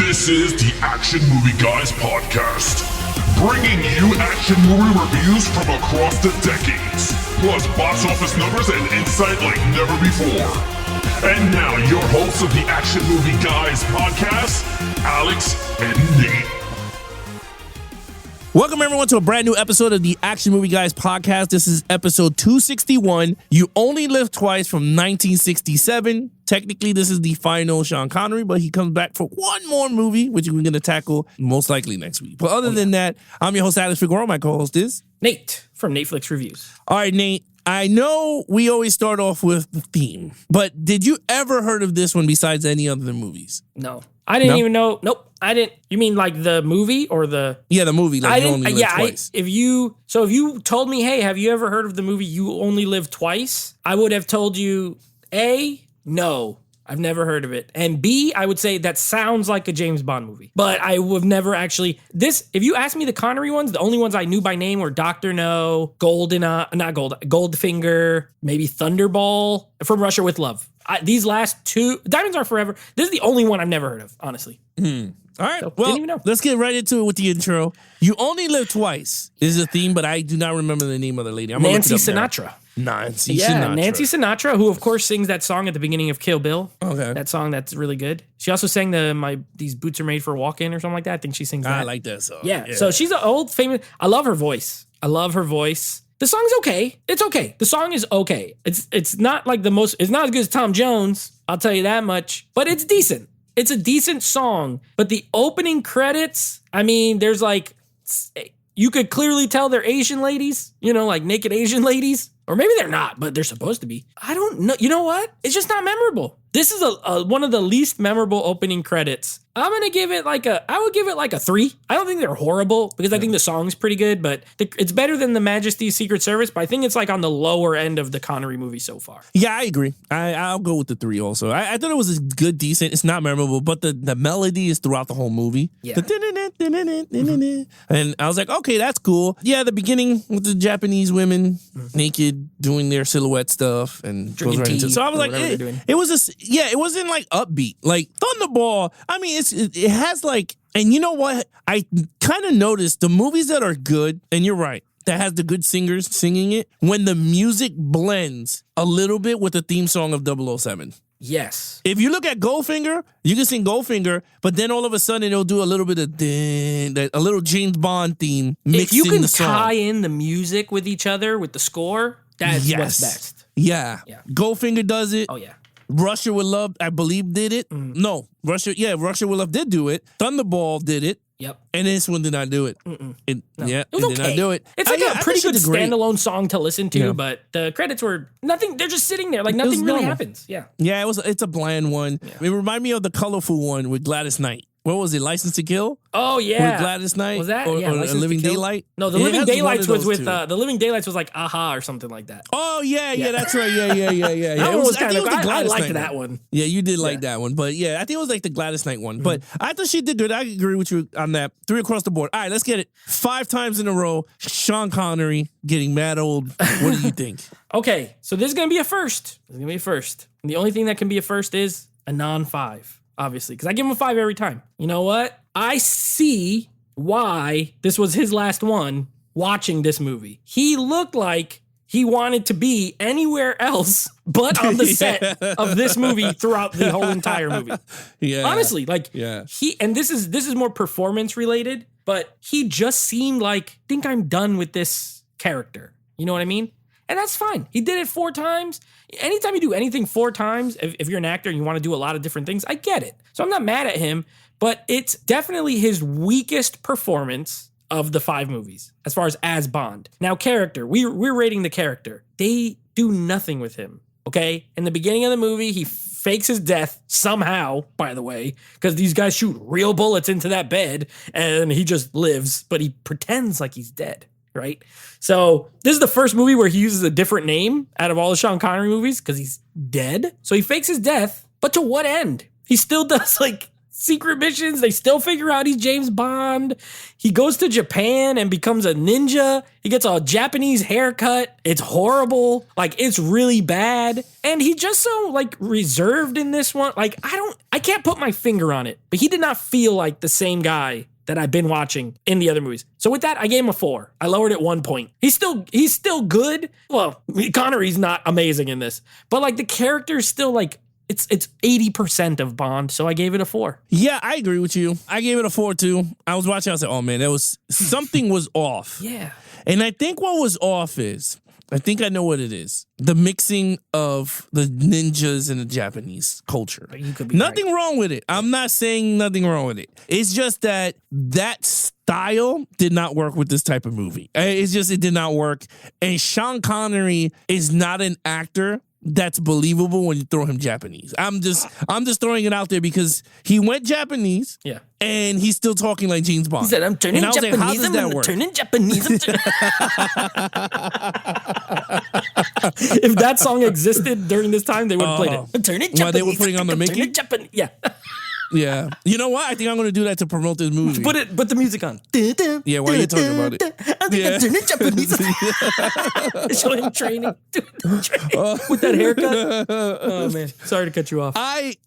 This is the Action Movie Guys podcast, bringing you action movie reviews from across the decades, plus box office numbers and insight like never before. And now, your hosts of the Action Movie Guys podcast, Alex and Nate. Welcome, everyone, to a brand new episode of the Action Movie Guys podcast. This is episode 261. You Only Live Twice from 1967. Technically, this is the final Sean Connery, but he comes back for one more movie, which we're going to tackle most likely next week. But other than that, I'm your host, Alex Figueroa. My co-host is Nate from Netflix Reviews. All right, Nate. I know we always start off with the theme, but did you ever heard of this one besides any other movies? No. I didn't even know. Nope. I didn't. You mean like the movie or the? Yeah, the movie. Like I You didn't. Only Live Twice. If you told me, hey, have you ever heard of the movie You Only Live Twice? I would have told you, A, no, I've never heard of it. And B, I would say that sounds like a James Bond movie. But I would never actually, if you asked me the Connery ones, the only ones I knew by name were Dr. No, Goldfinger, maybe Thunderball, From Russia with Love. These last two, Diamonds Are Forever, this is the only one I've never heard of, honestly. All right, So, well, didn't even know. let's get right into it with the intro. You Only Live Twice is a theme, but I do not remember the name of the lady. Nancy Sinatra. Nancy Sinatra, who of course sings that song at the beginning of Kill Bill. Okay. That song that's really good. She also sang These Boots Are Made for Walking or something like that. I think she sings that. I like that song. Yeah. So she's an old famous. I love her voice. The song's okay. It's okay. The song is okay. It's not like it's not as good as Tom Jones, I'll tell you that much, but it's decent. It's a decent song. But the opening credits, I mean, there's like, you could clearly tell they're Asian ladies, like naked Asian ladies. Or maybe they're not, but they're supposed to be. I don't know. You know what? It's just not memorable. This is one of the least memorable opening credits. I would give it like a 3. I don't think they're horrible because I think the song's pretty good, but it's better than The Majesty's Secret Service, but I think it's like on the lower end of the Connery movie so far. Yeah, I agree. I'll go with the 3 also. I thought it was a good, decent. It's not memorable, but the melody is throughout the whole movie. Yeah. And I was like, okay, that's cool. Yeah, the beginning with the Japanese women naked doing their silhouette stuff and drinking goes right into. tea So I was like, it wasn't like upbeat. Like Thunderball, I mean, it has like, and you know what? I kind of noticed the movies that are good, and you're right, that has the good singers singing it, when the music blends a little bit with the theme song of 007. Yes. If you look at Goldfinger, you can sing Goldfinger, but then all of a sudden it'll do a little bit of a little James Bond theme mixed in the song. If you can tie in the music with each other with the score, that's what's best. Yeah. Goldfinger does it. Oh yeah. Russia with Love, I believe, did it. No, Russia with Love did do it. Thunderball did it. Yep. And this one did not do it. It did not do it. It's like a pretty good standalone song to listen to, but the credits were nothing. They're just sitting there, like nothing really happens. Yeah. Yeah, it's a bland one. Yeah. It reminded me of the colorful one with Gladys Knight. What was it? License to Kill? Oh yeah, with Gladys Knight. Was that? Or Living Daylight? No, the Living Daylights was with the Living Daylights was like Aha or something like that. Oh yeah, that's right. Yeah. That one was kind of. I liked that one. Yeah, you did like that one, but yeah, I think it was like the Gladys Knight one. But I thought she did good. I agree with you on that. 3 across the board. All right, let's get it. 5 times in a row, Sean Connery getting mad old. What do you think? Okay, so this is gonna be a first. And the only thing that can be a first is a non-5. Obviously, because I give him a 5 every time. You know what? I see why this was his last one watching this movie. He looked like he wanted to be anywhere else but on the set of this movie throughout the whole entire movie. Yeah. Honestly, and this is more performance related, but he just seemed like, I think I'm done with this character. You know what I mean? And that's fine. He did it 4 times. Anytime you do anything 4 times, if you're an actor and you want to do a lot of different things, I get it. So I'm not mad at him, but it's definitely his weakest performance of the 5 movies as far as Bond. Now, character, we're rating the character. They do nothing with him, okay? In the beginning of the movie, he fakes his death somehow, by the way, because these guys shoot real bullets into that bed and he just lives, but he pretends like he's dead. Right? So this is the first movie where he uses a different name out of all the Sean Connery movies because he's dead. So he fakes his death, but to what end? He still does like secret missions. They still figure out he's James Bond. He goes to Japan and becomes a ninja. He gets a Japanese haircut. It's horrible. Like, it's really bad. And he just so, like, reserved in this one. Like, I can't put my finger on it, but he did not feel like the same guy that I've been watching in the other movies. So with that, I gave him a 4. I lowered it 1 point. He's still good. Well, Connery's not amazing in this, but like the character's still like, it's 80% of Bond, so I gave it a 4. Yeah, I agree with you. I gave it a 4 too. I was watching, I said, oh man, something was off. Yeah. And I think what was off is, I think I know what it is. The mixing of the ninjas and the Japanese culture. You could be nothing right. wrong with it. I'm not saying nothing wrong with it. It's just that style did not work with this type of movie. It did not work. And Sean Connery is not an actor that's believable when you throw him Japanese. I'm just throwing it out there because he went Japanese. Yeah. And he's still talking like James Bond. He said, I'm turning Japanese. Japanese. How does that work? Turning Japanese. If that song existed during this time, they would have played it. I'm turning Japanese. While they were putting on the Mickey? Yeah. Yeah. You know what? I think I'm going to do that to promote this movie. Put the music on. Yeah, while you're talking about it. I'm turning Japanese. Show him training. With that haircut. Oh, man. Sorry to cut you off.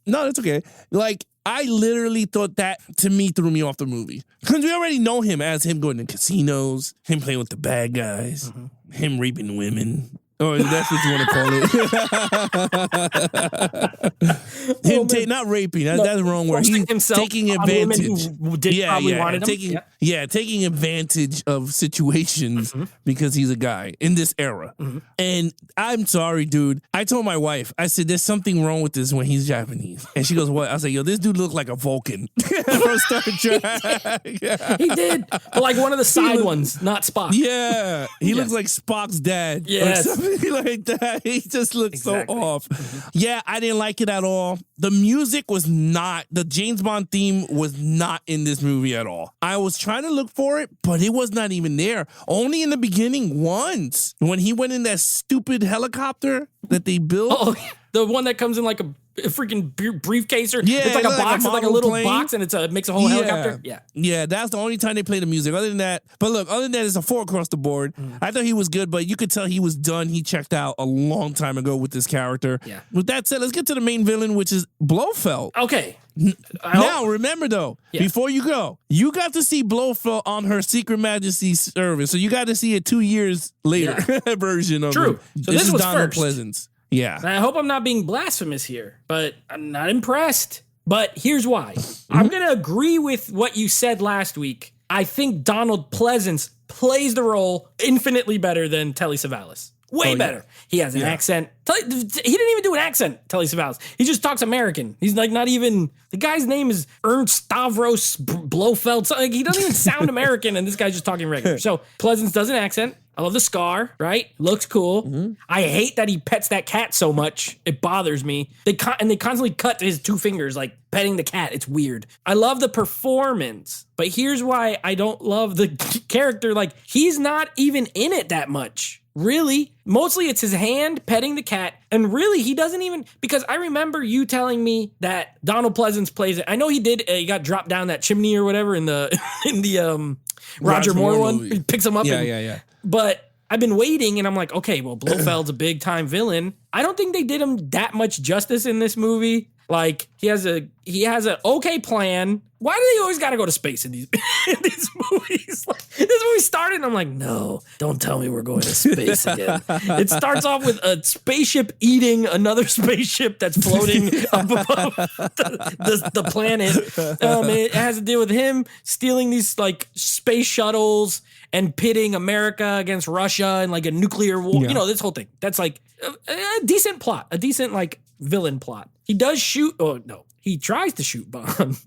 No, that's okay. Like, I literally thought that, to me, threw me off the movie. Because we already know him as him going to casinos, him playing with the bad guys, him raping women. Or that's what you want to call it. Him not raping. That's the wrong word. He's taking advantage. Taking advantage of situations because he's a guy in this era. And I'm sorry, dude. I told my wife, I said, there's something wrong with this when he's Japanese. And she goes, what? I said, yo, this dude looked like a Vulcan from Star Trek. He did. But like one of the side ones, not Spock. Yeah. He looks like Spock's dad. Yes. Like that. He just looked Exactly. so off. Yeah, I didn't like it at all. The music was not, the James Bond theme was not in this movie at all. I was trying to look for it, but it was not even there. Only in the beginning once, when he went in that stupid helicopter that they built. Oh, the one that comes in like a freaking briefcase or Yeah, it's like a box, it's like a little plane. box, and it makes a whole helicopter. Yeah. Yeah, that's the only time they play the music. Other than that, it's a 4 across the board. I thought he was good, but you could tell he was done. He checked out a long time ago with this character. Yeah. With that said, let's get to the main villain, which is Blofeld. Okay. Now, remember though, before you go, you got to see Blofeld on her Secret Majesty service, so you got to see a 2 years later version of True. him. So this was Donald first. Pleasance. Yeah. And I hope I'm not being blasphemous here, but I'm not impressed. But here's why. I'm going to agree with what you said last week. I think Donald Pleasance plays the role infinitely better than Telly Savalas. Way better. He has an accent. He didn't even do an accent, Telly Savalas. He just talks American. He's like not even, the guy's name is Ernst Stavros Blofeld. So, like, he doesn't even sound American, and this guy's just talking regular. So Pleasance does an accent. I love the scar, right? Looks cool. I hate that he pets that cat so much. It bothers me. They constantly cut to his 2 fingers, like petting the cat. It's weird. I love the performance, but here's why I don't love the character. Like, he's not even in it that much. Really, mostly it's his hand petting the cat, and really he doesn't even, because I remember you telling me that Donald Pleasance plays it. I know he did. He got dropped down that chimney or whatever in the Roger Moore one. movie. He picks him up. Yeah. But I've been waiting, and I'm like, okay, well, Blofeld's a big time villain. I don't think they did him that much justice in this movie. Like, he has a okay plan. Why do they always got to go to space in these movies? Like, this movie started, and I'm like, no, don't tell me we're going to space again. It starts off with a spaceship eating another spaceship that's floating up above the planet. It has to deal with him stealing these like space shuttles and pitting America against Russia and like a nuclear war. Yeah. You know, this whole thing. That's like a decent plot, a decent like villain plot. He does shoot. Oh no, he tries to shoot Bond,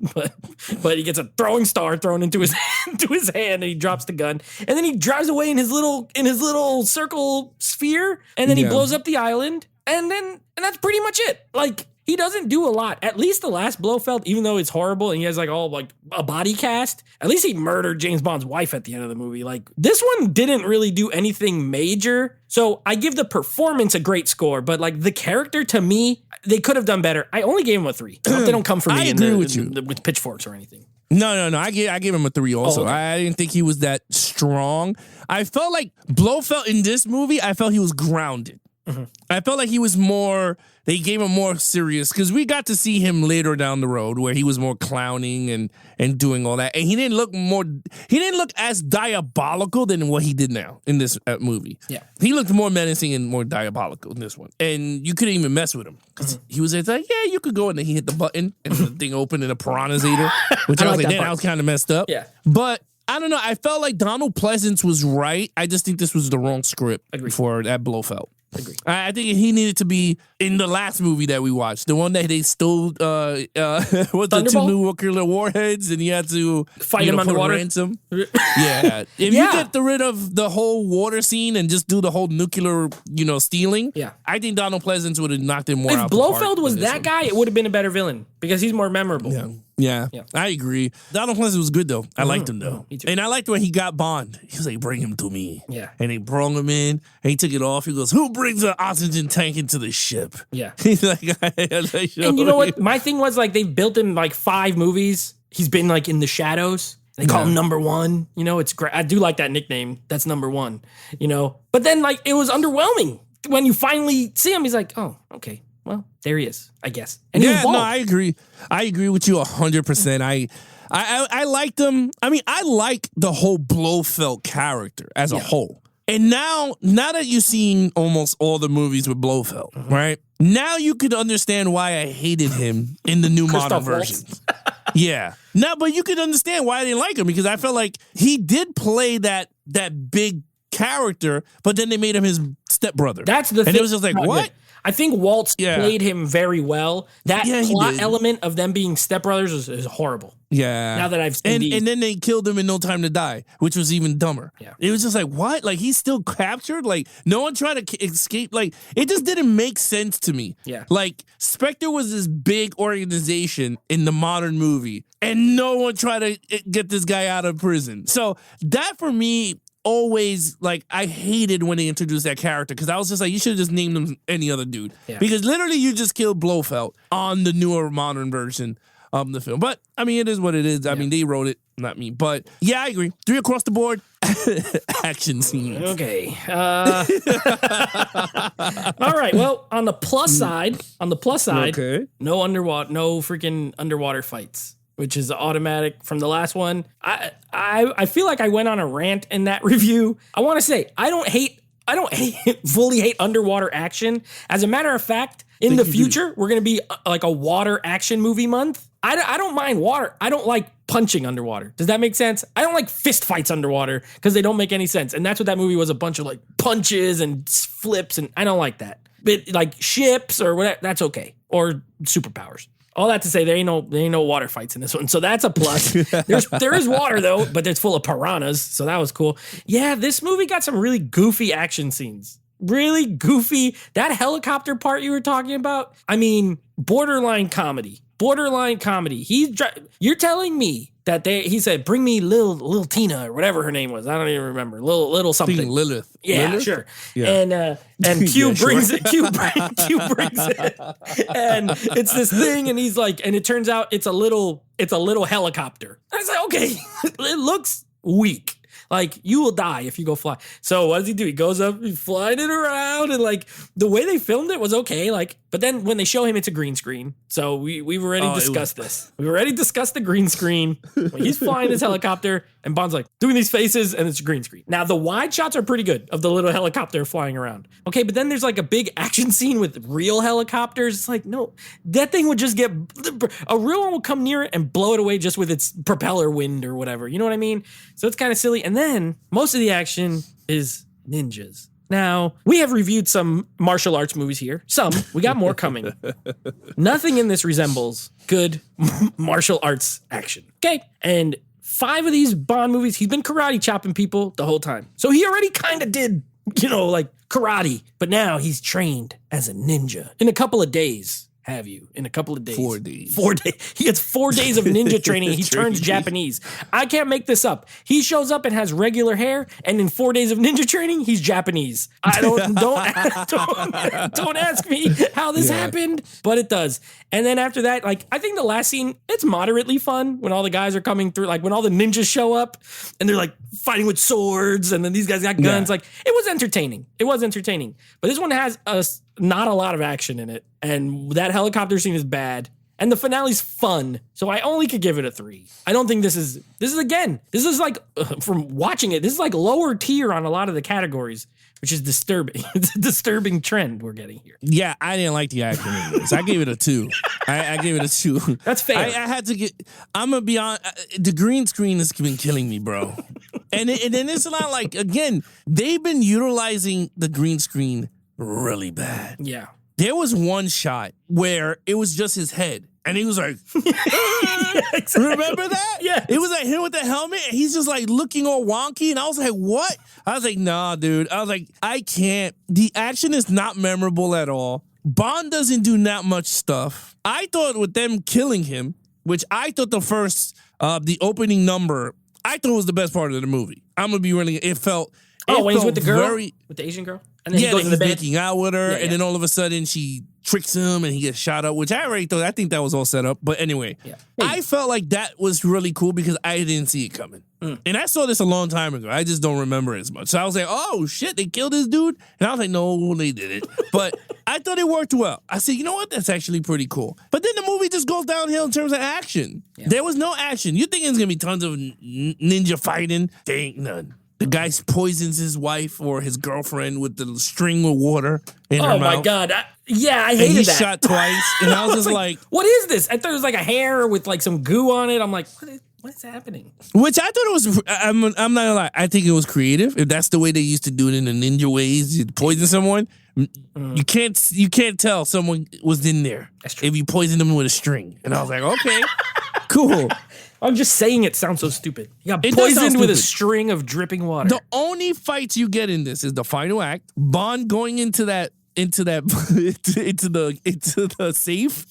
but he gets a throwing star thrown into his hand, and he drops the gun, and then he drives away in his little circle sphere, and then he blows up the island, and that's pretty much it. Like, he doesn't do a lot. At least the last Blofeld, even though it's horrible and he has like all like a body cast, at least he murdered James Bond's wife at the end of the movie. Like this one didn't really do anything major. So I give the performance a great score, but like the character to me, they could have done better. I only gave him a 3. I hope they don't come for me I agree with you. with pitchforks or anything. No. I gave him a 3 also. Okay. I didn't think he was that strong. I felt like Blofeld in this movie, I felt he was grounded. I felt like he was more, they gave him more serious, because we got to see him later down the road where he was more clowning and doing all that. And he didn't look as diabolical than what he did now in this movie. Yeah. He looked more menacing and more diabolical in this one. And you couldn't even mess with him because he was like, yeah, you could go. And then he hit the button and the thing opened and a piranha's ate her, which I was like, damn, that was kind of messed up. Yeah. But I don't know. I felt like Donald Pleasance was right. I just think this was the wrong script for that Blofeld. Agree. I think he needed to be in the last movie that we watched, the one that they stole was the 2 nuclear warheads, and he had to fight him underwater. Ransom. Yeah, if you get rid of the whole water scene and just do the whole nuclear, stealing, I think Donald Pleasance would have knocked him more out. If Blofeld was that guy, it would have been a better villain because he's more memorable. Yeah, I agree. Donald Pleasance was good though. I liked him though, and I liked when he got Bond. He was like, "Bring him to me." Yeah, and they brought him in, and he took it off. He goes, "Who brings an oxygen tank into the ship?" Yeah, he's like, and you know what? My thing was like they've built him like 5 movies. He's been like in the shadows. They call him number 1. It's great. I do like that nickname. That's number 1. But then like it was underwhelming when you finally see him. He's like, oh, okay. Well, there he is, I guess. And I agree. I agree with you 100%. I liked him. I mean, I like the whole Blofeld character as a whole. And now that you've seen almost all the movies with Blofeld, right? Now you could understand why I hated him in the new modern versions. Yeah. No, but you could understand why I didn't like him, because I felt like he did play that big character, but then they made him his stepbrother. That's the thing. And it was just like, what? I think Waltz played him very well. That plot element of them being stepbrothers is horrible. Yeah. Now that I've seen and then they killed him in No Time to Die, which was even dumber. Yeah. It was just like, what? Like, he's still captured? Like, no one tried to escape? Like, it just didn't make sense to me. Yeah. Like, Spectre was this big organization in the modern movie, and no one tried to get this guy out of prison. So that, for me, always, like, I hated when they introduced that character, because I was just like, you should have just named him any other dude. Yeah. Because literally you just killed Blofeld on the newer modern version of the film. But I mean, it is what it is. I mean, they wrote it, not me. But yeah, I agree. 3 across the board. Action scenes. Okay. All right. Well, on the plus side, no freaking underwater fights, which is automatic from the last one. I feel like I went on a rant in that review. I want to say I don't fully hate underwater action. As a matter of fact, in the future, we're going to be like a water action movie month. I don't mind water. I don't like punching underwater. Does that make sense? I don't like fist fights underwater because they don't make any sense. And that's what that movie was, a bunch of like punches and flips, and I don't like that. But like ships or whatever, that's okay. Or superpowers. All that to say, there ain't no water fights in this one, so that's a plus. There is water though, but it's full of piranhas, so that was cool. Yeah, this movie got some really goofy action scenes. Really goofy. That helicopter part you were talking about, I mean, borderline comedy. You're telling me that he said, bring me Lil Tina or whatever her name was. I don't even remember. Little something. Lilith. Yeah, Lilith? Sure. Yeah. And Q brings it. Q brings it. And it's this thing, and he's like, and it turns out it's a little helicopter. I was like, okay, it looks weak. Like, you will die if you go fly. So what does he do? He goes up, he's flying it around, and like the way they filmed it was okay. Like, but then when they show him, it's a green screen. So we've already discussed this. We've already discussed the green screen. When he's flying his helicopter, and Bond's like doing these faces, and it's a green screen. Now the wide shots are pretty good of the little helicopter flying around. Okay, but then there's like a big action scene with real helicopters. It's like, no, that thing would just get a real one will come near it and blow it away just with its propeller wind or whatever. You know what I mean? So it's kind of silly. And then most of the action is ninjas. Now, we have reviewed some martial arts movies here. Some. We got more coming. Nothing in this resembles good martial arts action. Okay? And 5 of these Bond movies, he's been karate chopping people the whole time. So he already kind of did, like karate. But now he's trained as a ninja. In a couple of days, have you in a couple of days. 4 days. 4 days. He gets 4 days of ninja training. He turns Japanese. I can't make this up. He shows up and has regular hair, and in 4 days of ninja training, he's Japanese. I don't ask me how this happened, but it does. And then after that, like, I think the last scene, it's moderately fun when all the guys are coming through, like when all the ninjas show up and they're like fighting with swords, and then these guys got guns. Like, it was entertaining. But this one has not a lot of action in it, and that helicopter scene is bad. And the finale's fun, so I only could give it a 3. I don't think this is like, from watching it, this is like lower tier on a lot of the categories, which is disturbing. It's a disturbing trend we're getting here. Yeah, I didn't like the action in this. I gave it a 2. I gave it a 2. That's fair. I had to get, I'm going to be honest, the green screen has been killing me, bro. and then it's not like, again, they've been utilizing the green screen really bad. Yeah. There was one shot where it was just his head. And he was like, Exactly. Remember that? Yeah. It was like him with the helmet, and he's just like looking all wonky. And I was like, what? I was like, nah, dude. I was like, I can't. The action is not memorable at all. Bond doesn't do that much stuff. I thought with them killing him, which I thought the opening number, I thought was the best part of the movie. I'm going to be really, it felt. When he's with the girl? With the Asian girl? And then he goes in the bed? Making out with her, and then all of a sudden she tricks him and he gets shot up, which I already thought, I think that was all set up. But anyway, I felt like that was really cool because I didn't see it coming. And I saw this a long time ago. I just don't remember it as much. So I was like, oh shit, they killed this dude? And I was like, no, they didn't. But I thought it worked well. I said, you know what? That's actually pretty cool. But then the movie just goes downhill in terms of action. Yeah. There was no action. You think it's going to be tons of ninja fighting? There ain't none. The guy poisons his wife or his girlfriend with the string of water in her mouth. Oh, my God. I hated that. And he shot twice. And I was just like, what is this? I thought it was like a hair with like some goo on it. I'm like, what is happening? Which I thought it was, I'm not going to lie, I think it was creative. If that's the way they used to do it in the ninja ways, you poison someone, you can't tell someone was in there if you poison them with a string. And I was like, okay, cool. I'm just saying it sounds so stupid. You got poisoned with a string of dripping water. The only fights you get in this is the final act, Bond going into the safe,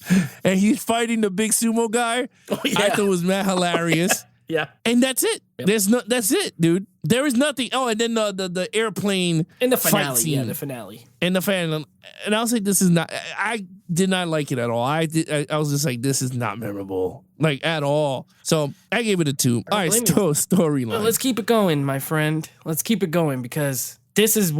and he's fighting the big sumo guy. Oh, yeah. I thought it was mad hilarious. Yeah. And that's it. Yep. That's it, dude. There is nothing. Oh, and then the airplane in the finale. Fight scene. Yeah, the finale. And the finale. And I was like, this is not, I did not like it at all. I was just like, this is not memorable. Like, at all. So I gave it a 2. All right, storyline. Well, let's keep it going, my friend. Let's keep it going because this is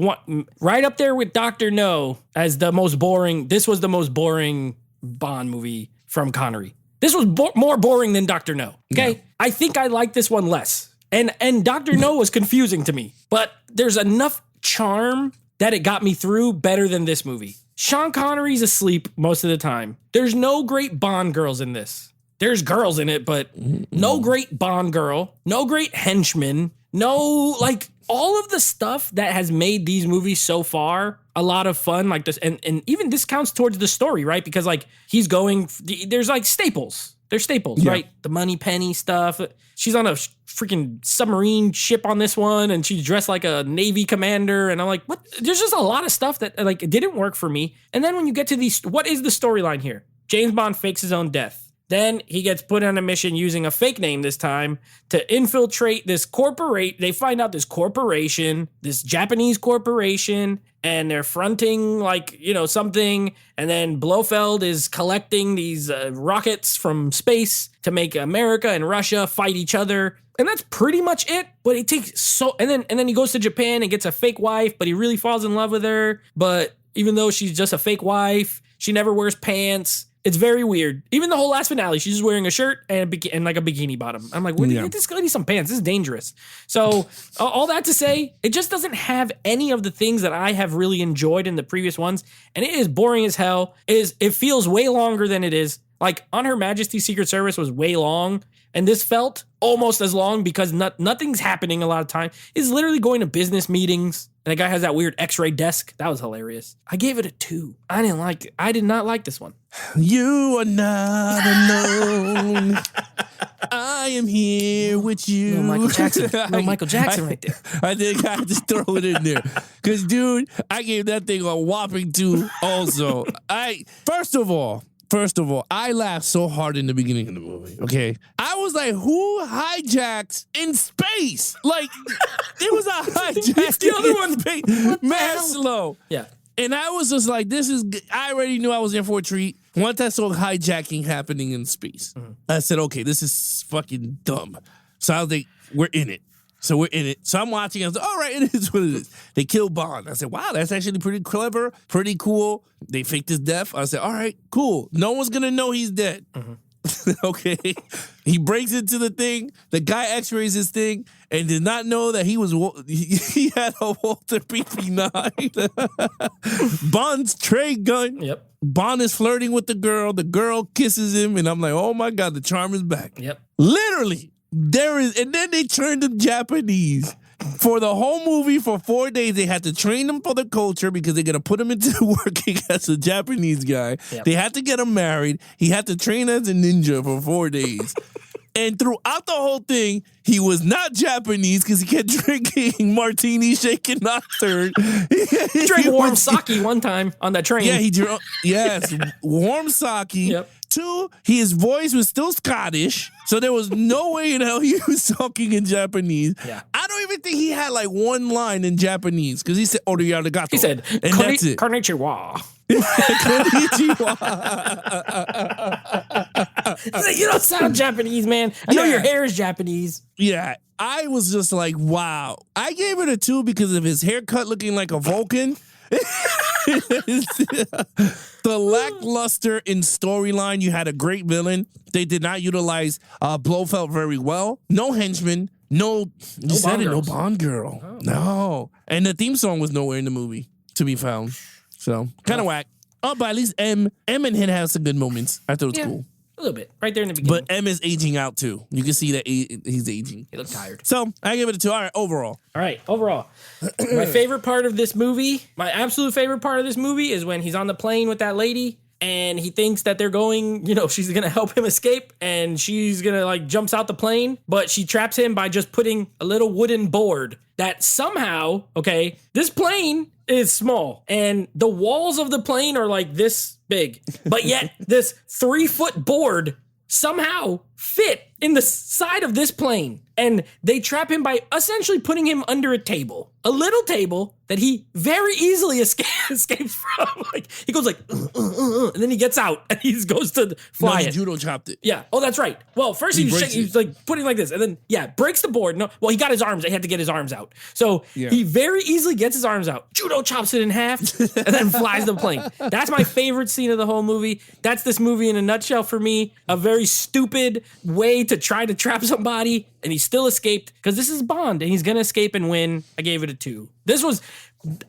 right up there with Dr. No as the most boring. This was the most boring Bond movie from Connery. This was more boring than Dr. No. Okay? Yeah. I think I like this one less. And Dr. No was confusing to me. But there's enough charm that it got me through better than this movie. Sean Connery's asleep most of the time. There's no great Bond girls in this. There's girls in it, but no great Bond girl. No great henchman. No, like, all of the stuff that has made these movies so far a lot of fun, like this, and even this counts towards the story, right? Because like there's like staples. There's staples, right? The Money Penny stuff. She's on a freaking submarine ship on this one, and she's dressed like a Navy commander, and I'm like, what? There's just a lot of stuff that like it didn't work for me. And then when you get to these, what is the storyline here? James Bond fakes his own death. Then he gets put on a mission using a fake name this time to infiltrate this corporate. They find out this corporation, this Japanese corporation, and they're fronting like, something. And then Blofeld is collecting these rockets from space to make America and Russia fight each other. And that's pretty much it. But it takes and then he goes to Japan and gets a fake wife, but he really falls in love with her. But even though she's just a fake wife, she never wears pants. It's very weird. Even the whole last finale, she's just wearing a shirt and like a bikini bottom. I'm like, get this lady some pants. This is dangerous. So all that to say, it just doesn't have any of the things that I have really enjoyed in the previous ones. And it is boring as hell. It feels way longer than it is. Like On Her Majesty's Secret Service was way long. And this felt almost as long because nothing's happening a lot of time. It's literally going to business meetings. And the guy has that weird x-ray desk. That was hilarious. I gave it a 2. I didn't like it. I did not like this one. You are not alone. I am here with you. No Michael Jackson. No Michael Jackson right there. I think I just throw it in there. Because, dude, I gave that thing a whopping 2 also. First of all, First of all, I laughed so hard in the beginning of the movie, okay? I was like, who hijacks in space? Like, it was a hijack the other in one. space. What the Mad hell? slow. Yeah. And I was just like, I already knew I was in for a treat. Once I saw hijacking happening in space, I said, okay, this is fucking dumb. So I was like, we're in it. So I'm watching. I was like, all right, it is what it is. They kill Bond. I said, wow, that's actually pretty clever, pretty cool. They faked his death. I said, all right, cool. No one's going to know he's dead. Okay. He breaks into the thing. The guy x-rays his thing and did not know that he had a Walter PP9. Bond's trade gun. Yep. Bond is flirting with the girl. The girl kisses him. And I'm like, oh my God, the charm is back. Yep. Literally. And then they turned them Japanese. For the whole movie, for 4 days, they had to train them for the culture because they're going to put him into working as a Japanese guy. Yep. They had to get him married. He had to train as a ninja for 4 days. And throughout the whole thing, he was not Japanese because he kept drinking martini shaken not stirred. He drank warm sake one time on that train. Yeah, he drank. Yes, warm sake. Yep. 2, his voice was still Scottish, so there was no way in hell he was talking in Japanese. Yeah. I don't even think he had like one line in Japanese because he said "Oriarigato." He said, and that's it. Konnichiwa. Konnichiwa. He's like, you don't sound Japanese, man. I know Yeah. your hair is Japanese. Yeah, I was just like, wow. I gave it a 2 because of his haircut looking like a Vulcan. The lackluster in storyline. You had a great villain. They did not utilize Blofeld very well. No henchman. No Bond girl. Oh. No. And the theme song was nowhere in the movie to be found. So kind of whack. Oh, but at least M and him had some good moments. I thought it was cool. A little bit. Right there in the beginning. But M is aging out too. You can see that he's aging. He looked tired. So I give it a 2. All right, overall. All right, overall. My favorite part of this movie, my absolute favorite part of this movie is when he's on the plane with that lady and he thinks that they're going, she's going to help him escape and she's going to jumps out the plane, but she traps him by just putting a little wooden board that somehow, okay, this plane is small and the walls of the plane are like this big, but yet this 3-foot board somehow fit in the side of this plane. And they trap him by essentially putting him under a table, a little table that he very easily escapes from. He goes and then he gets out and he goes to fly it. Judo chopped it. Yeah. Oh, that's right. Well, first he's putting like this and then, breaks the board. No, well, he got his arms. He had to get his arms out. So he very easily gets his arms out. Judo chops it in half and then flies the plane. That's my favorite scene of the whole movie. That's this movie in a nutshell for me. A very stupid way to try to trap somebody and he still escaped because this is Bond and he's going to escape and win. I gave it a 2.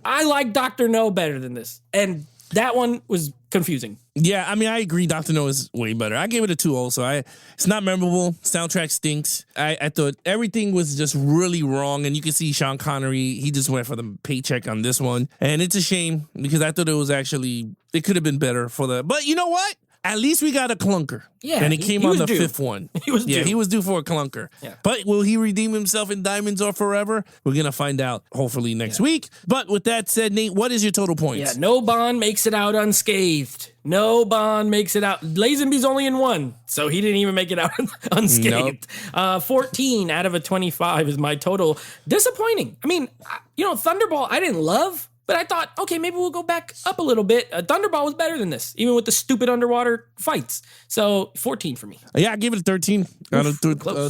I like Dr. No better than this. And that one was confusing. Yeah, I mean, I agree. Dr. No is way better. I gave it a 2 also. It's not memorable. Soundtrack stinks. I thought everything was just really wrong. And you can see Sean Connery, he just went for the paycheck on this one. And it's a shame because I thought it could have been better but you know what? At least we got a clunker. Yeah. And it came on the due. 5th one. He was due. Yeah, he was due for a clunker. Yeah. But will he redeem himself in Diamonds or Forever? We're going to find out hopefully next week. But with that said, Nate, what is your total points? Yeah, no Bond makes it out unscathed. No Bond makes it out. Lazenby's only in 1, so he didn't even make it out unscathed. Nope. 14 out of a 25 is my total. Disappointing. I mean, Thunderball I didn't love. But I thought, okay, maybe we'll go back up a little bit. Thunderball was better than this, even with the stupid underwater fights. So 14 for me. Yeah, I gave it a 13 out of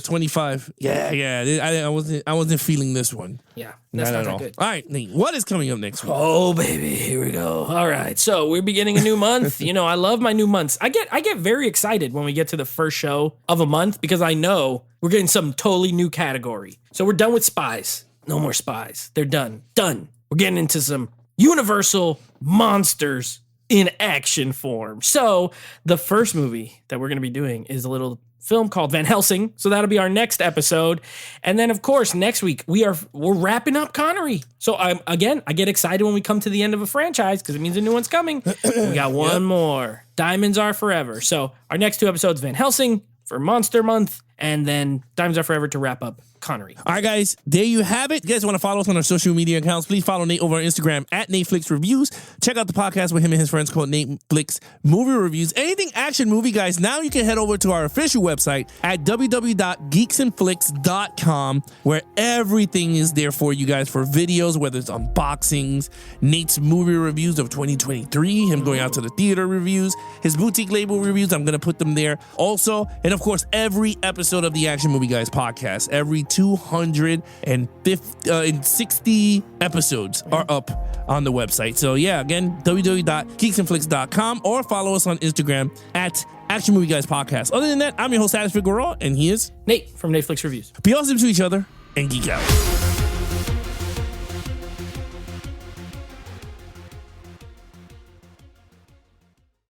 25. Yeah. I wasn't feeling this one. Yeah, that's not that good. All right, Nate, what is coming up next week? Oh, baby, here we go. All right, so we're beginning a new month. I love my new months. I get very excited when we get to the first show of a month because I know we're getting some totally new category. So we're done with spies. No more spies. They're done. Done. We're getting into some universal monsters in action form. So the first movie that we're going to be doing is a little film called Van Helsing. So that'll be our next episode. And then, of course, next week we're wrapping up Connery. So I get excited when we come to the end of a franchise because it means a new one's coming. We got one more. Diamonds Are Forever. So our next 2 episodes, Van Helsing for Monster Month, and then Diamonds Are Forever to wrap up Connery. All right, guys, there you have it. You guys want to follow us on our social media accounts, please follow Nate over on Instagram at NateFlixReviews. Check out the podcast with him and his friends called Nate Flix Movie Reviews. Anything action movie, guys, now you can head over to our official website at www.geeksandflix.com, where everything is there for you guys for videos, whether it's unboxings, Nate's movie reviews of 2023, him going out to the theater reviews, his boutique label reviews. I'm going to put them there also. And of course, every episode of the Action Movie Guys podcast, every 260 episodes are up on the website. So yeah, again, www.geeksandflix.com, or follow us on Instagram at Action Movie Guys Podcast. Other than that, I'm your host, Alex Figueroa, and he is Nate from Nate Flix Reviews. Be awesome to each other and geek out.